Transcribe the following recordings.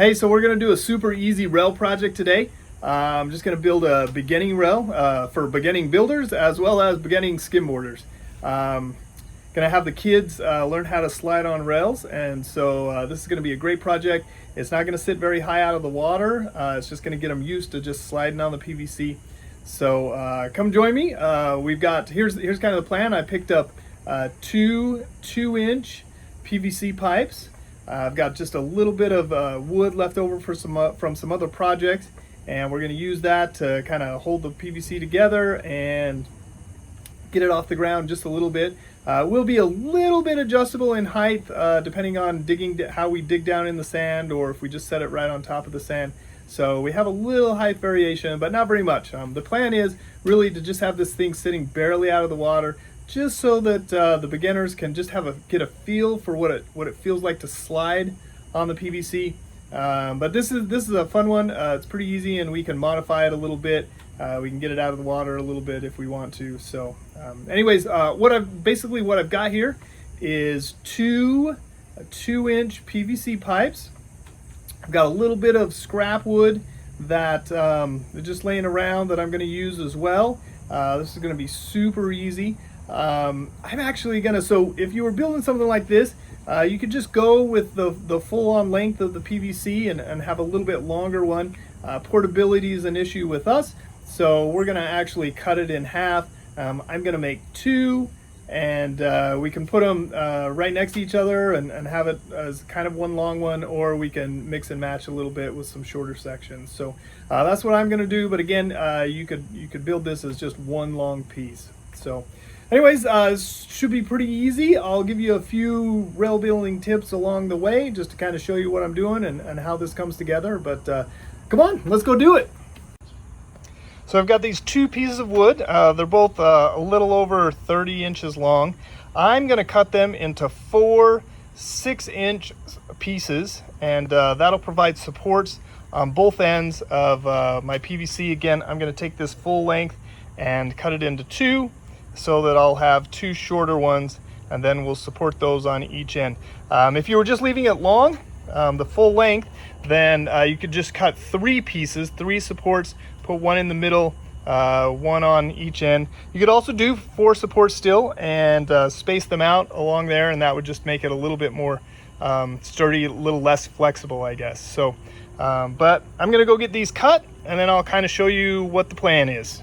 Hey, so we're going to do a super easy rail project today. I'm just going to build a beginning rail for beginning builders as well as beginning skimboarders. Going to have the kids learn how to slide on rails, and so this is going to be a great project. It's not going to sit very high out of the water. It's just going to get them used to just sliding on the PVC. So come join me. Here's kind of the plan. I picked up two 2-inch PVC pipes. I've got just a little bit of wood left over from some other projects, and we're going to use that to kind of hold the PVC together and get it off the ground just a little bit. Will be a little bit adjustable in height depending on how we dig down in the sand, or if we just set it right on top of the sand. So we have a little height variation, but not very much. The plan is really to just have this thing sitting barely out of the water, just so that the beginners can just get a feel for what it feels like to slide on the PVC. But this is a fun one. It's pretty easy, and we can modify it a little bit. We can get it out of the water a little bit if we want to. So anyways, what I've got here is two 2-inch PVC pipes. I've got a little bit of scrap wood that just laying around that I'm going to use as well. This is going to be super easy. I'm actually gonna, so if you were building something like this, you could just go with the full-on length of the PVC and have a little bit longer one. Portability is an issue with us, so we're gonna actually cut it in half. I'm gonna make two, and we can put them right next to each other and have it as kind of one long one, or we can mix and match a little bit with some shorter sections. So that's what I'm gonna do, but again, you could build this as just one long piece. So anyways, should be pretty easy. I'll give you a few rail building tips along the way just to kind of show you what I'm doing and how this comes together. But come on, let's go do it. So I've got these two pieces of wood. They're both a little over 30 inches long. I'm going to cut them into 4 6-inch pieces, and that'll provide supports on both ends of my PVC. Again, I'm going to take this full length and cut it into 2, so that I'll have 2 shorter ones, and then we'll support those on each end. If you were just leaving it long, the full length, then you could just cut 3 pieces, 3 supports, put one in the middle, one on each end. You could also do 4 supports still and space them out along there, and that would just make it a little bit more sturdy, a little less flexible, I guess. So, but I'm gonna go get these cut, and then I'll kind of show you what the plan is.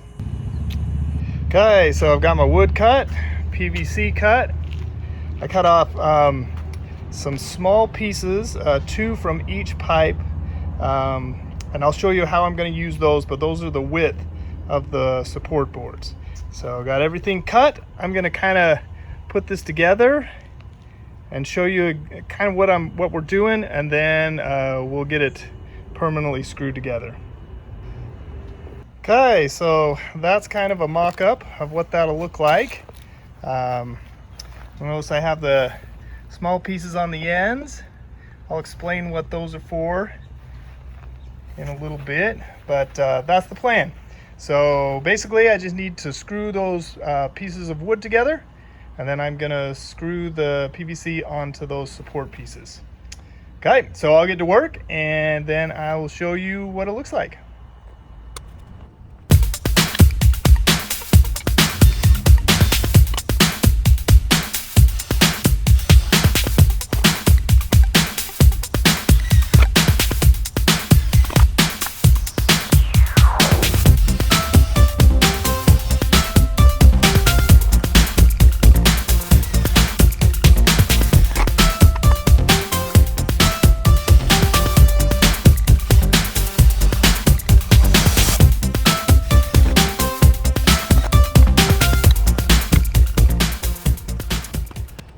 Okay, so I've got my wood cut, PVC cut. I cut off some small pieces, 2 from each pipe, and I'll show you how I'm going to use those, but those are the width of the support boards. So got everything cut. I'm going to kind of put this together and show you kind of what we're doing, and then we'll get it permanently screwed together. Okay, so that's kind of a mock-up of what that'll look like. Notice I have the small pieces on the ends. I'll explain what those are for in a little bit, but that's the plan. So basically I just need to screw those pieces of wood together, and then I'm gonna screw the PVC onto those support pieces. Okay, so I'll get to work, and then I will show you what it looks like.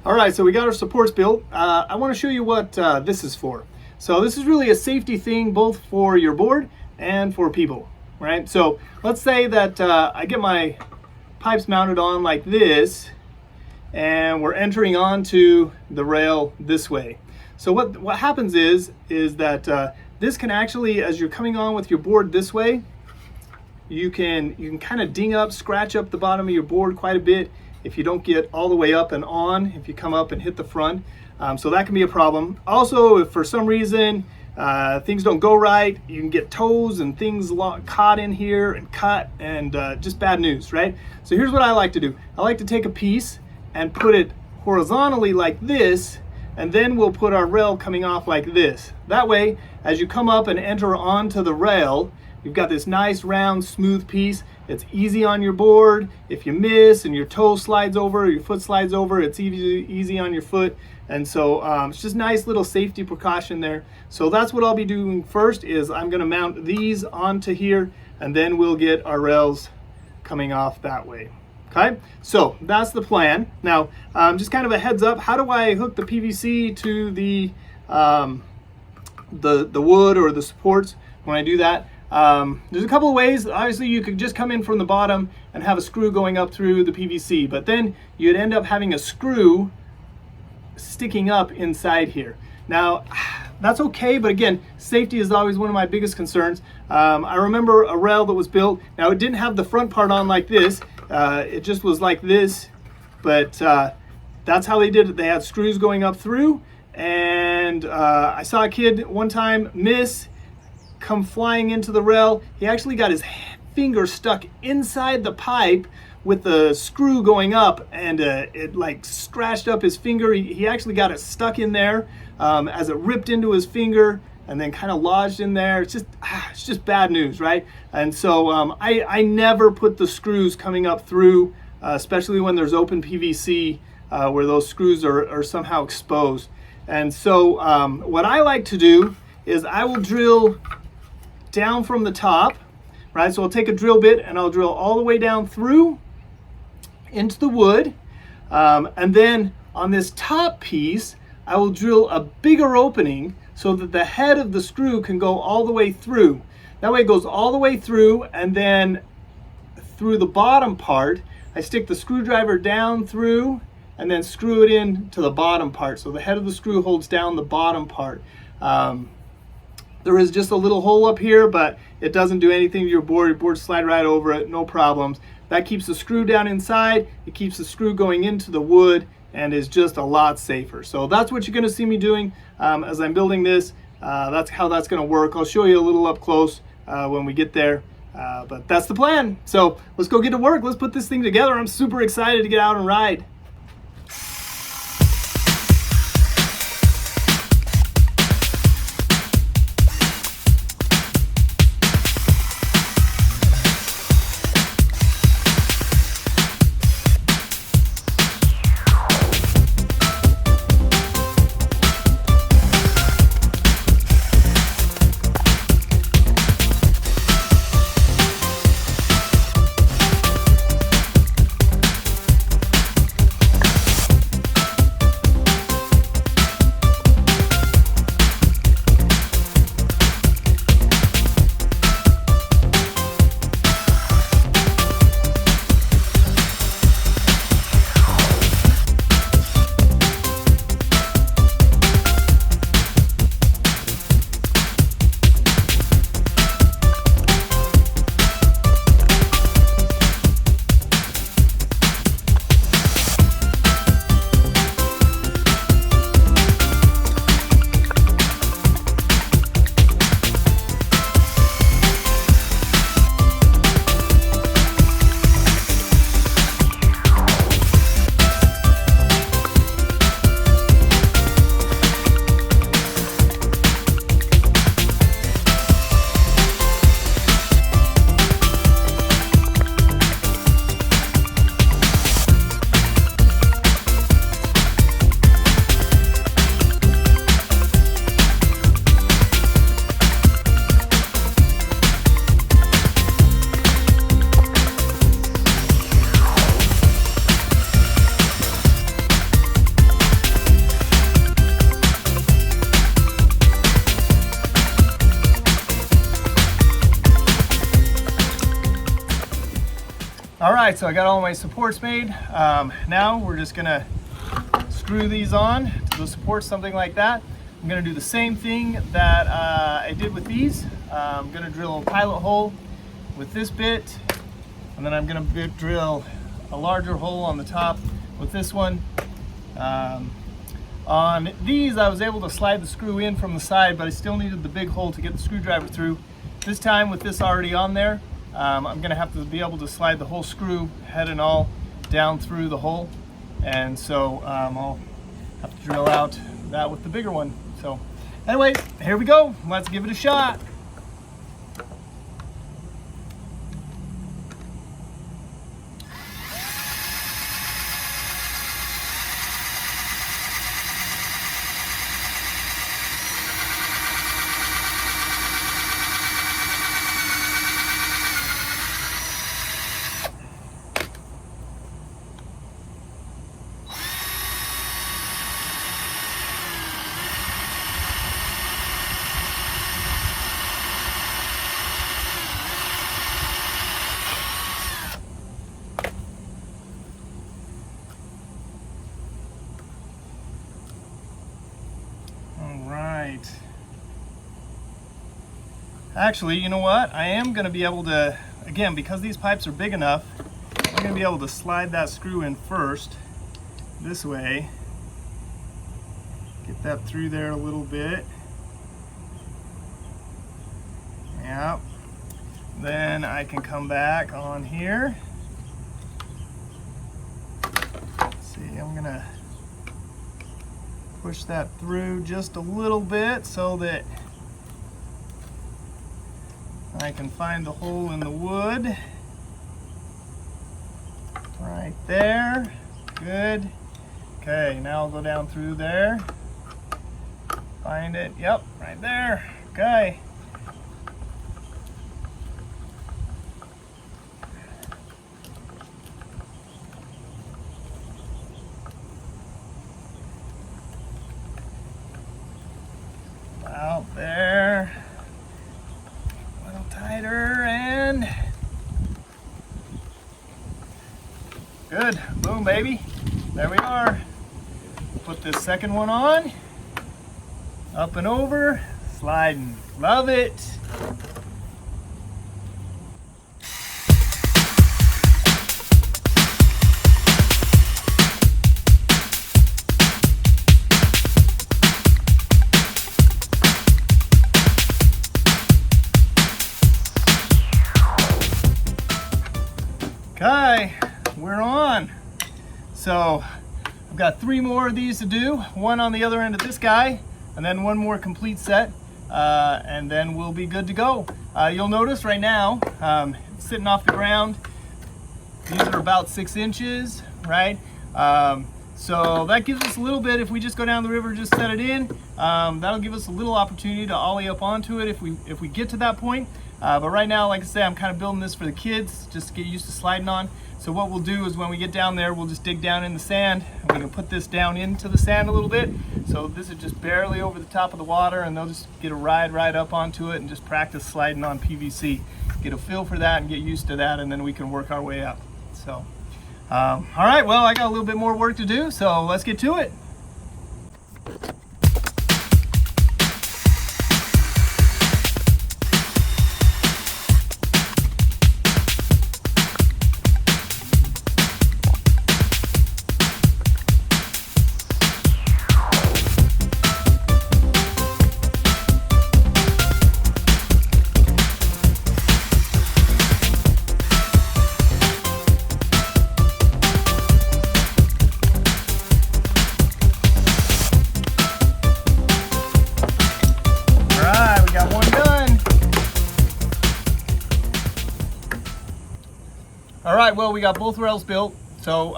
All right, so we got our supports built. I want to show you what this is for. So this is really a safety thing, both for your board and for people, right? So let's say that I get my pipes mounted on like this, and we're entering onto the rail this way. So what happens is that this can actually, as you're coming on with your board this way, you can kind of ding up, scratch up the bottom of your board quite a bit if you don't get all the way up and on, if you come up and hit the front. So that can be a problem. Also, if for some reason things don't go right, you can get toes and things caught in here and cut, and just bad news, right? So here's what I like to do. I like to take a piece and put it horizontally like this, and then we'll put our rail coming off like this. That way, as you come up and enter onto the rail, you've got this nice round smooth piece. It's easy on your board. If you miss and your toe slides over or your foot slides over, it's easy on your foot. And so it's just nice little safety precaution there. So that's what I'll be doing first, is I'm gonna mount these onto here, and then we'll get our rails coming off that way. Okay, so that's the plan. Now, just kind of a heads up, how do I hook the PVC to the wood or the supports when I do that? There's a couple of ways. Obviously, you could just come in from the bottom and have a screw going up through the PVC, but then you'd end up having a screw sticking up inside here. Now, that's okay, but again, safety is always one of my biggest concerns. I remember a rail that was built. Now, it didn't have the front part on like this. It just was like this, but that's how they did it. They had screws going up through, and I saw a kid one time come flying into the rail. He actually got his finger stuck inside the pipe with the screw going up, and it like scratched up his finger. He actually got it stuck in there as it ripped into his finger and then kind of lodged in there. It's just bad news, right? And so I never put the screws coming up through, especially when there's open PVC where those screws are somehow exposed. And so what I like to do is I will drill down from the top, right? So I'll take a drill bit and I'll drill all the way down through into the wood. And then on this top piece, I will drill a bigger opening so that the head of the screw can go all the way through. That way it goes all the way through, and then through the bottom part, I stick the screwdriver down through and then screw it in to the bottom part. So the head of the screw holds down the bottom part. There is just a little hole up here, but it doesn't do anything to your board. Your board slide right over it, no problems. That keeps the screw down inside. It keeps the screw going into the wood and is just a lot safer. So that's what you're gonna see me doing as I'm building this. That's how that's gonna work. I'll show you a little up close when we get there. But that's the plan. So let's go get to work. Let's put this thing together. I'm super excited to get out and ride. All right, so I got all my supports made. Now we're just gonna screw these on to the supports, something like that. I'm gonna do the same thing that I did with these. I'm gonna drill a pilot hole with this bit, and then I'm gonna drill a larger hole on the top with this one. I'll On these, I was able to slide the screw in from the side, but I still needed the big hole to get the screwdriver through. This time, with this already on there, I'm going to have to be able to slide the whole screw, head and all, down through the hole. And so I'll have to drill out that with the bigger one. So anyway, here we go. Let's give it a shot. Actually, you know what? I am going to be able to, again, because these pipes are big enough, I'm going to be able to slide that screw in first, this way. Get that through there a little bit. Yep. Then I can come back on here. Let's see, I'm going to push that through just a little bit so that I can find the hole in the wood. Right there. Good. Okay, now I'll go down through there. Find it. Yep, right there. Okay. Out there. Tighter and good. Boom, baby. There we are. Put this second one on. Up and over. Sliding. Love it. Okay, we're on. So I've got 3 more of these to do, one on the other end of this guy, and then one more complete set, and then we'll be good to go. You'll notice right now, it's sitting off the ground. These are about 6 inches, right? So that gives us a little bit, if we just go down the river, just set it in, that'll give us a little opportunity to ollie up onto it if we get to that point. But right now, like I say, I'm kind of building this for the kids, just to get used to sliding on. So what we'll do is when we get down there, we'll just dig down in the sand. We're gonna put this down into the sand a little bit. So this is just barely over the top of the water, and they'll just get a ride right up onto it and just practice sliding on PVC. Get a feel for that and get used to that, and then we can work our way up. So, all right, well, I got a little bit more work to do, so let's get to it. All right, well, we got both rails built. So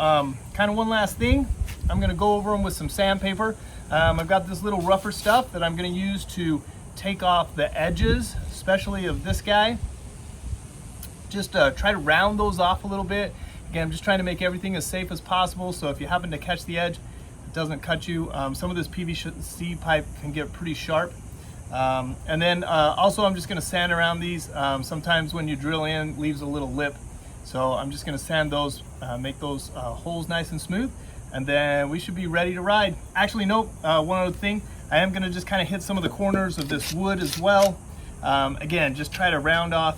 kind of one last thing, I'm gonna go over them with some sandpaper. I've got this little rougher stuff that I'm gonna use to take off the edges, especially of this guy. Just try to round those off a little bit. Again, I'm just trying to make everything as safe as possible, so if you happen to catch the edge, it doesn't cut you. Some of this PVC pipe can get pretty sharp. And then also I'm just gonna sand around these. Sometimes when you drill in, leaves a little lip. So I'm just gonna sand those, make those holes nice and smooth, and then we should be ready to ride. Actually, nope, one other thing, I am gonna just kind of hit some of the corners of this wood as well. Again, just try to round off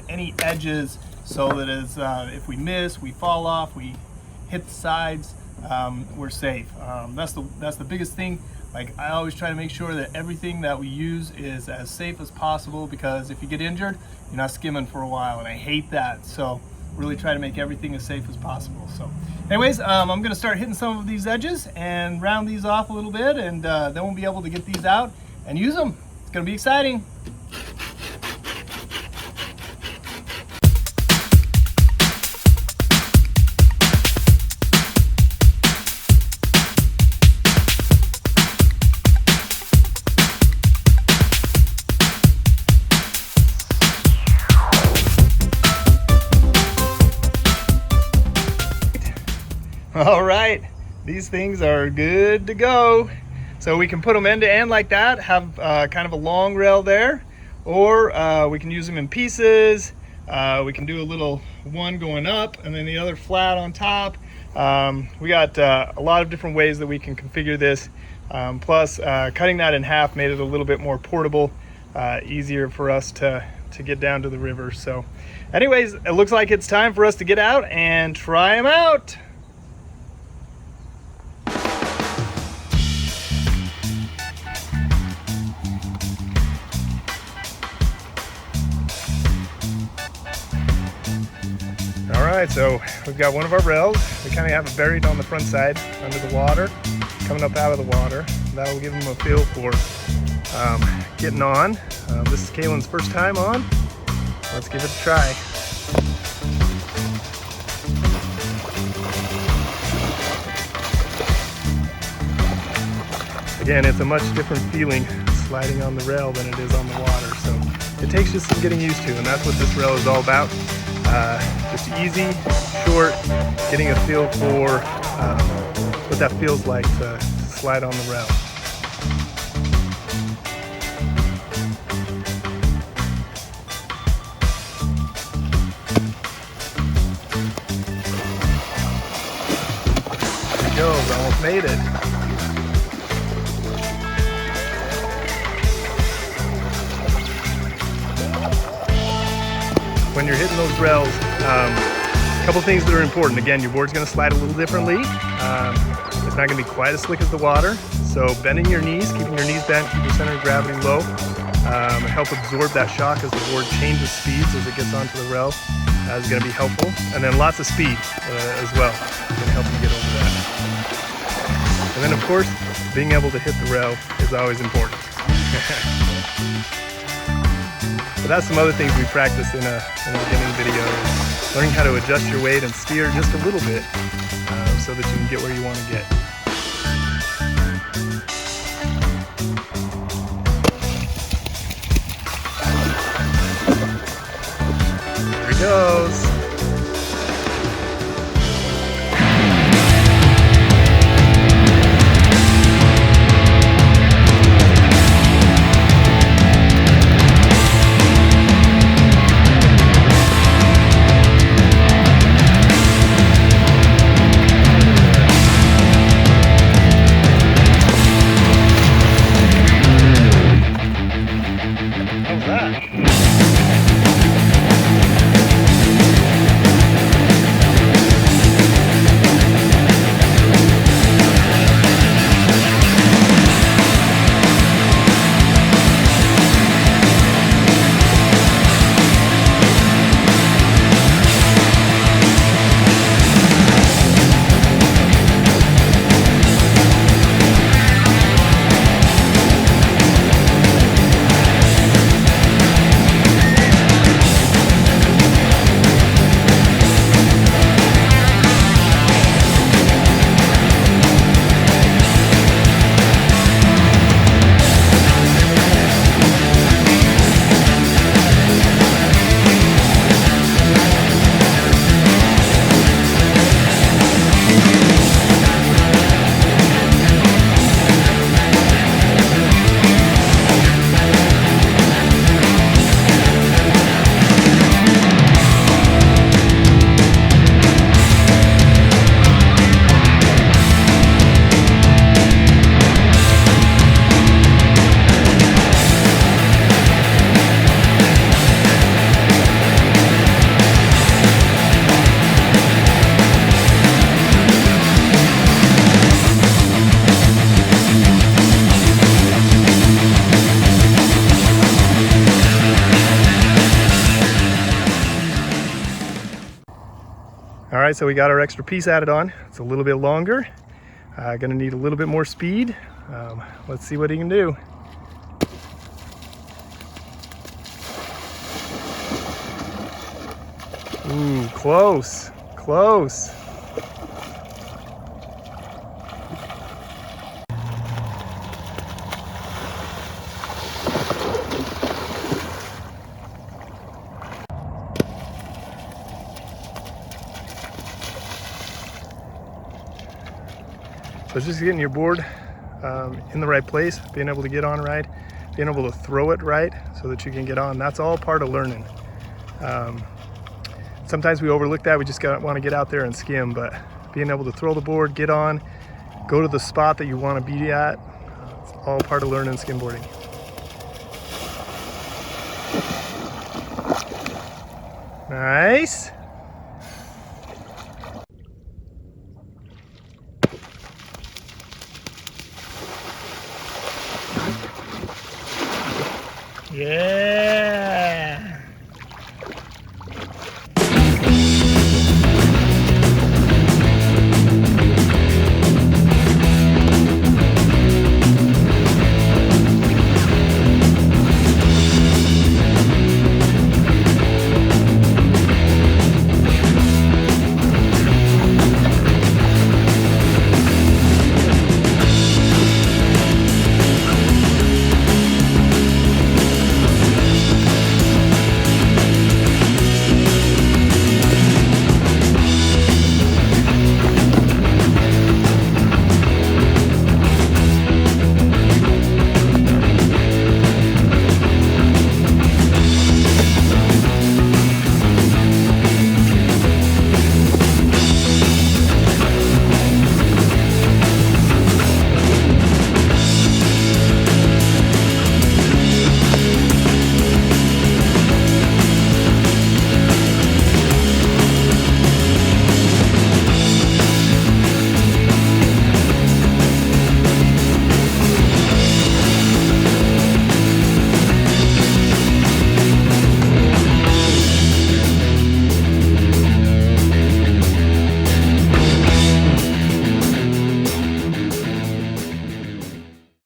any edges so that as, if we miss, we fall off, we hit the sides, we're safe. That's the biggest thing. Like, I always try to make sure that everything that we use is as safe as possible, because if you get injured, you're not skimming for a while, and I hate that. So really try to make everything as safe as possible. So anyways, I'm going to start hitting some of these edges and round these off a little bit, and then we'll be able to get these out and use them. It's going to be exciting. All right, these things are good to go. So we can put them end to end like that, have kind of a long rail there, or we can use them in pieces. We can do a little one going up and then the other flat on top. We got a lot of different ways that we can configure this. Plus, cutting that in half made it a little bit more portable, easier for us to get down to the river. So anyways, it looks like it's time for us to get out and try them out. All right, so we've got one of our rails. We kind of have it buried on the front side under the water, coming up out of the water. That will give them a feel for getting on. This is Kaylin's first time on. Let's give it a try. Again, it's a much different feeling sliding on the rail than it is on the water. So it takes just some getting used to, and that's what this rail is all about. Just easy, short, getting a feel for what that feels like to slide on the rail. There it goes, almost made it. When you're hitting those rails, a couple things that are important. Again, your board's going to slide a little differently. It's not going to be quite as slick as the water. So bending your knees, keeping your knees bent, keep your center of gravity low, and help absorb that shock as the board changes speeds as it gets onto the rail is going to be helpful. And then lots of speed as well is going to help you get over that. And then of course, being able to hit the rail is always important. But that's some other things we practice in a beginning video. Learning how to adjust your weight and steer just a little bit so that you can get where you want to get. There he goes. How's that? All right, so we got our extra piece added on. It's a little bit longer. Gonna need a little bit more speed. Let's see what he can do. Ooh, close, close. So just getting your board in the right place, being able to get on right, being able to throw it right so that you can get on. That's all part of learning. Sometimes we overlook that. We just want to get out there and skim, but being able to throw the board, get on, go to the spot that you want to be at, it's all part of learning skimboarding. Nice.